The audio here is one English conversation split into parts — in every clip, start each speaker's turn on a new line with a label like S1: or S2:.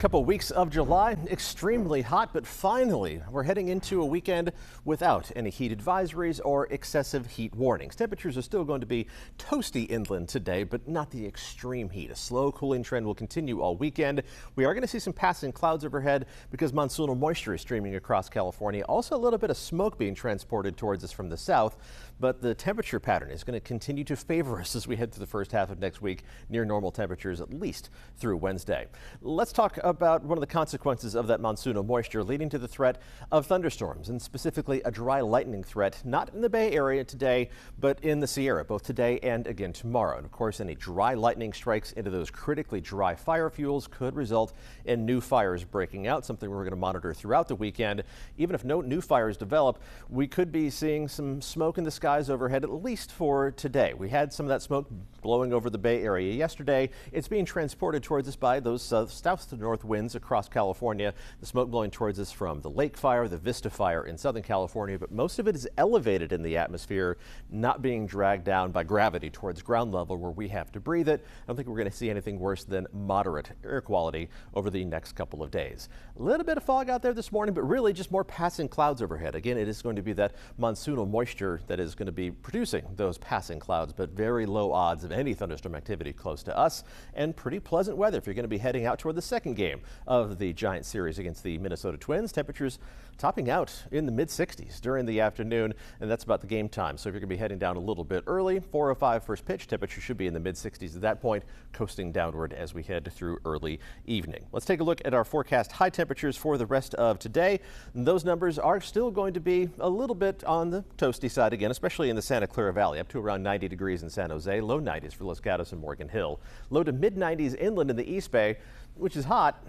S1: Couple weeks of July, extremely hot, but finally we're heading into a weekend without any heat advisories or excessive heat warnings. Temperatures are still going to be toasty inland today, but not the extreme heat. A slow cooling trend will continue all weekend. We are going to see some passing clouds overhead because monsoonal moisture is streaming across California. Also a little bit of smoke being transported towards us from the south, but the temperature pattern is going to continue to favor us as we head through the first half of next week, near normal temperatures at least through Wednesday. Let's talk about one of the consequences of that monsoonal moisture, leading to the threat of thunderstorms, and specifically a dry lightning threat, not in the Bay Area today, but in the Sierra, both today and again tomorrow. And of course, any dry lightning strikes into those critically dry fire fuels could result in new fires breaking out, something we're going to monitor throughout the weekend. Even if no new fires develop, we could be seeing some smoke in the skies overhead, at least for today. We had some of that smoke blowing over the Bay Area yesterday. It's being transported towards us by those south to north winds across California. The smoke blowing towards us from the Lake Fire, the Vista Fire in Southern California, but most of it is elevated in the atmosphere, not being dragged down by gravity towards ground level where we have to breathe it. I don't think we're going to see anything worse than moderate air quality over the next couple of days. A little bit of fog out there this morning, but really just more passing clouds overhead. Again, it is going to be that monsoonal moisture that is going to be producing those passing clouds, but very low odds of any thunderstorm activity close to us, and pretty pleasant weather if you're going to be heading out toward the second game of the Giants series against the Minnesota Twins. Temperatures topping out in the mid-60s during the afternoon, and that's about the game time. So if you're going to be heading down a little bit early, 4:05 first pitch, temperature should be in the mid-60s at that point, coasting downward as we head through early evening. Let's take a look at our forecast high temperatures for the rest of today. And those numbers are still going to be a little bit on the toasty side again, especially in the Santa Clara Valley, up to around 90 degrees in San Jose, low 90s for Los Gatos and Morgan Hill, low to mid-90s inland in the East Bay, which is hot,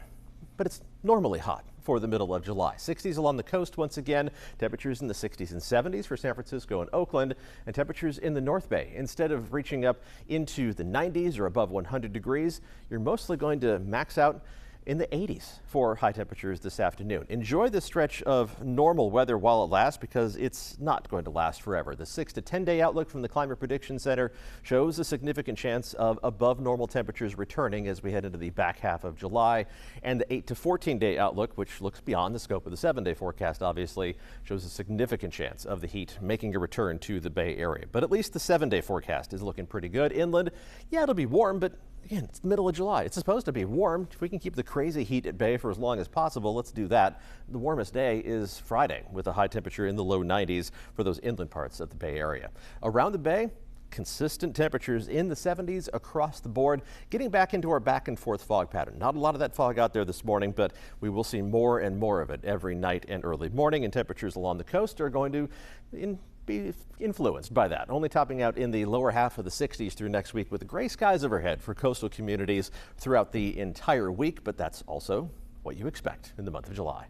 S1: but it's normally hot for the middle of July. 60s along the coast once again, temperatures in the 60s and 70s for San Francisco and Oakland, and temperatures in the North Bay. Instead of reaching up into the 90s or above 100 degrees, you're mostly going to max out in the 80s for high temperatures this afternoon. Enjoy this stretch of normal weather while it lasts, because it's not going to last forever. The 6 to 10 day outlook from the Climate Prediction Center shows a significant chance of above normal temperatures returning as we head into the back half of July. And the 8 to 14 day outlook, which looks beyond the scope of the 7 day forecast, obviously shows a significant chance of the heat making a return to the Bay Area. But at least the 7 day forecast is looking pretty good. Inland, yeah, it'll be warm, but again, it's the middle of July. It's supposed to be warm. If we can keep the crazy heat at bay for as long as possible, let's do that. The warmest day is Friday, with a high temperature in the low 90s for those inland parts of the Bay Area. Around the Bay, consistent temperatures in the 70s across the board, getting back into our back and forth fog pattern. Not a lot of that fog out there this morning, but we will see more and more of it every night and early morning, and temperatures along the coast are going to be influenced by that, only topping out in the lower half of the 60s through next week, with the gray skies overhead for coastal communities throughout the entire week. But that's also what you expect in the month of July.